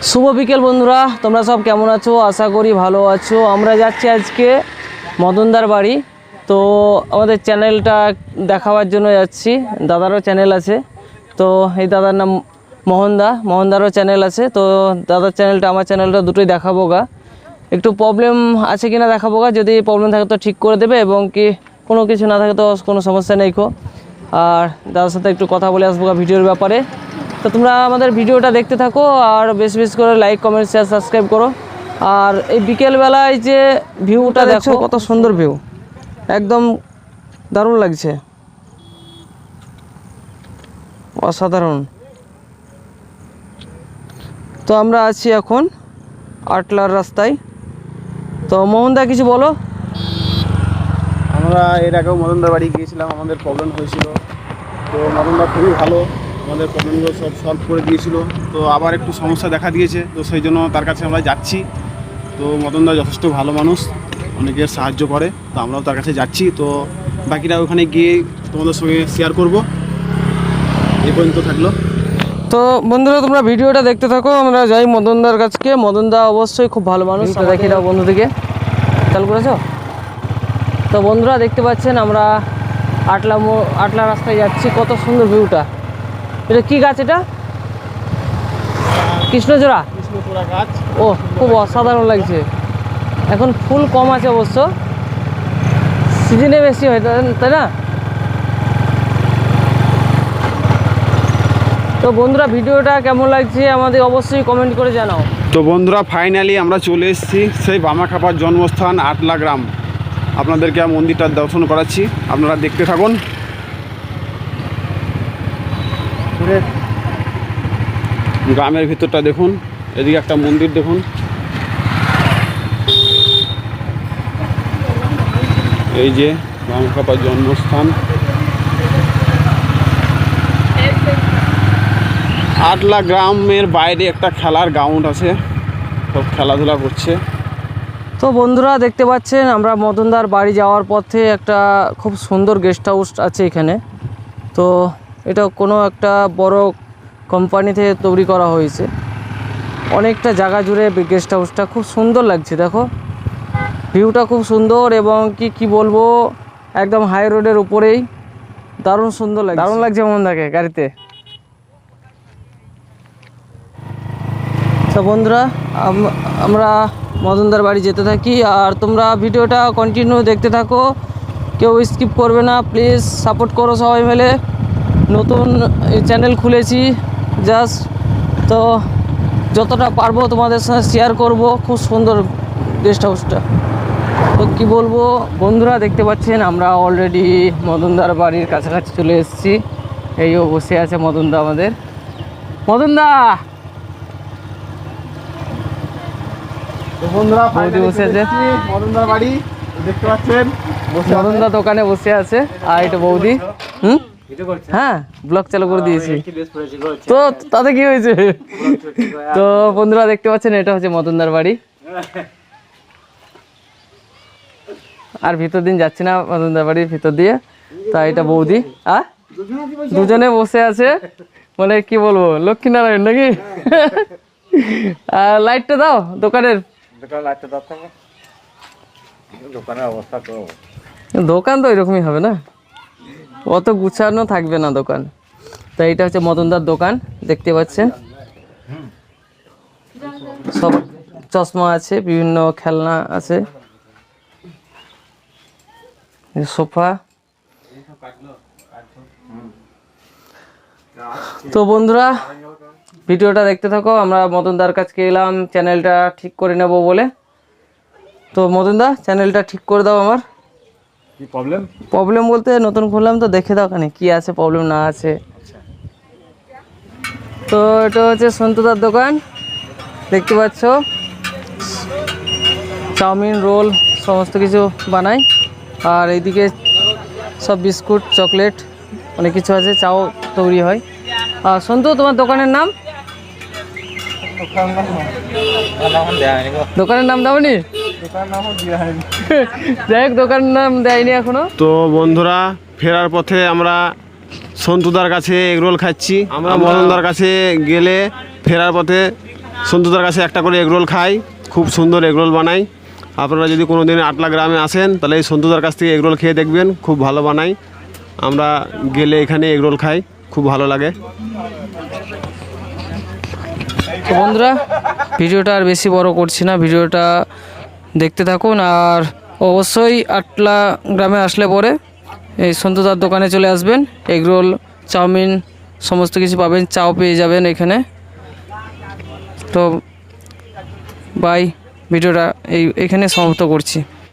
শুভ বিকেল বন্ধুরা, তোমরা সব কেমন আছো? আশা করি ভালো আছো। আমরা যাচ্ছি আজকে মদনদার বাড়ি। তো আমাদের চ্যানেলটা দেখাবার জন্য যাচ্ছি। দাদারও চ্যানেল আছে, তো এই দাদার নাম মোহনদারও চ্যানেল আছে। তো দাদার চ্যানেলটা আমার চ্যানেলটা দুটোই দেখাবো গা। একটু প্রবলেম আছে কিনা দেখাবো গা, যদি প্রবলেম থাকে তো ঠিক করে দেবে, এবং কি কোনো কিছু না থাকে তো কোনো সমস্যা নেই কো। আর দাদার সাথে একটু কথা বলে আসবো গা ভিডিওর ব্যাপারে। তো তোমরা আমাদের ভিডিওটা দেখতে থাকো, আর বেশি বেশি করে লাইক, কমেন্ট, শেয়ার, সাবস্ক্রাইব করো। আর এই বিকেলবেলায় যে ভিউটা দেখো, কত সুন্দর ভিউ, একদম দারুণ লাগছে, অসাধারণ। তো আমরা আছি এখন আটলার রাস্তায়। তো মোহনদা কিছু বলো। আমরা এর আগেও মদনদার বাড়ি গিয়েছিলাম, আমাদের প্রবলেম হয়েছিল। তো মদনদা খুবই ভালো, আমাদের প্রবলেমগুলো সব সলভ করে দিয়েছিল। তো আবার একটু সমস্যা দেখা দিয়েছে, তো সেই জন্য তার কাছে আমরা যাচ্ছি। তো মদনদা যথেষ্ট ভালো মানুষ, অনেকের সাহায্য করে, তো আমরাও তার কাছে যাচ্ছি। তো বাকিটা ওখানে গিয়ে তোমাদের সঙ্গে শেয়ার করব। এই পর্যন্ত থাকলো। তো বন্ধুরা তোমরা ভিডিওটা দেখতে থাকো, আমরা যাই মদনদার কাছকে। মদনদা অবশ্যই খুব ভালো মানুষ। দেখি দাও বন্ধুদিকে, চালু করেছো? তো বন্ধুরা দেখতে পাচ্ছেন আমরা আটলা রাস্তায় যাচ্ছি। কত সুন্দর ভিউটা। এটা কি গাছ? এটা কৃষ্ণচূড়া গাছ। ও, খুব অসাধারণ লাগছে। এখন ফুল কম আছে অবশ্য, সিজনে বেশি হয়, তাই না? তো বন্ধুরা ভিডিওটা কেমন লাগছে আমাদের অবশ্যই কমেন্ট করে জানাও। তো বন্ধুরা ফাইনালি আমরা চলে এসেছি সেই বামাখ্যাপার জন্মস্থান আটলা গ্রাম। আপনাদেরকে মন্দিরটা দর্শন করাচ্ছি, আপনারা দেখতে থাকুন। গ্রামের ভিতরটা দেখুন, এদিকে একটা মন্দির দেখুন। এই যে বামাখ্যাপার জন্মস্থান আটলা গ্রামের বাইরে একটা খেলার গ্রাউন্ড আছে, সব খেলাধুলা করছে। তো বন্ধুরা দেখতে পাচ্ছেন আমরা মদনদার বাড়ি যাওয়ার পথে একটা খুব সুন্দর গেস্ট হাউস আছে এখানে। তো এটা কোনো একটা বড় কোম্পানি থেকে তৈরি করা হয়েছে। অনেকটা জায়গা জুড়ে গেস্ট হাউসটা খুব সুন্দর লাগছে। দেখো ভিউটা খুব সুন্দর, এবং কি বলবো, একদম হাই রোডের উপরেই দারুণ সুন্দর লাগছে। দারুণ লাগছে মদনদাকে গাড়িতে। তো বন্ধুরা আমরা মদনদার বাড়ি যেতে থাকি, আর তোমরা ভিডিওটা কন্টিনিউ দেখতে থাকো, কেউ স্কিপ করবে না। প্লিজ সাপোর্ট করো সবাই মিলে। নতুন চ্যানেল খুলেছি জাস্ট, তো যতটা পারবো তোমাদের সাথে শেয়ার করব। খুব সুন্দর গেস্ট হাউসটা, তো কি বলবো বন্ধুরা, দেখতে পাচ্ছেন আমরা অলরেডি মদনদার বাড়ির কাছাকাছি চলে এসেছি। এইও বসে আছে মদনদা, আমাদের মদনদা। বন্ধুরা বৌদি বসে আছে মদনদার বাড়ি, দেখতে পাচ্ছেন মদনদা দোকানে বসে আছে, আর এটা বৌদি। হ্যাঁ, ব্লগ চালু করে দিয়েছি। তো তাতে কি হয়েছে? তো বন্ধুরা দেখতে পাচ্ছেন এটা হচ্ছে মদনদার বাড়ি। আর ভিতর দিন যাচ্ছি না মদনদার বাড়ির ভিতর দিয়ে। তা এটা বৌদি, দুজনে বসে আছে, মানে কি বলবো, লক্ষ্মীনারায়ণ নাকি। আর লাইটটা দাও দোকানের। দোকান তো এরকমই হবে না, অত গুছানো থাকবে না দোকান। তো এইটা হচ্ছে মদনদার দোকান, দেখতে পাচ্ছেন। সব চশমা আছে, বিভিন্ন খেলনা আছে, সোফা। তো বন্ধুরা ভিডিওটা দেখতে থাকো। আমরা মদনদার কাছে এলাম চ্যানেলটা ঠিক করে নেব বলে। তো মদনদা চ্যানেলটা ঠিক করে দাও আমার। কি প্রবলেম? প্রবলেম বলতে নতুন খুললাম তো, দেখে দাও খানি কি আছে, প্রবলেম না আছে। তো এটা হচ্ছে সন্তুদার দোকান, দেখতে পাচ্ছ। চাউমিন, রোল সমস্ত কিছু বানাই। আর এইদিকে সব বিস্কুট, চকলেট অনেক কিছু আছে, চাও তৈরি হয়। আর সন্তু, তোমার দোকানের নাম? দোকানের নাম দাওনি? যাই হোক, দোকানের নাম দেয়নি এখনো। তো বন্ধুরা ফেরার পথে আমরা সন্তুদার কাছে এগরোল খাচ্ছি। আমরা মদনদার কাছে গেলে ফেরার পথে সন্তুদার কাছে একটা করে এগরোল খাই, খুব সুন্দর এগরোল বানাই। আপনারা যদি কোনো দিন আটলা গ্রামে আসেন তাহলে এই সন্তুদার কাছ থেকে এগরোল খেয়ে দেখবেন, খুব ভালো বানাই। আমরা গেলে এখানে এগরোল খাই, খুব ভালো লাগে। তো বন্ধুরা, ভিডিওটা আর বেশি বড় করছি না, ভিডিওটা দেখতে থাকুন। আর অবশ্যই আটলা গ্রামে আসলে পরে এই সন্তুদার দোকানে চলে আসবেন, এগরোল, চাউমিন সমস্ত কিছু পাবেন, চাও পেয়ে যাবেন এখানে। তো বাই, ভিডিওটা এখানে সমাপ্ত করছি।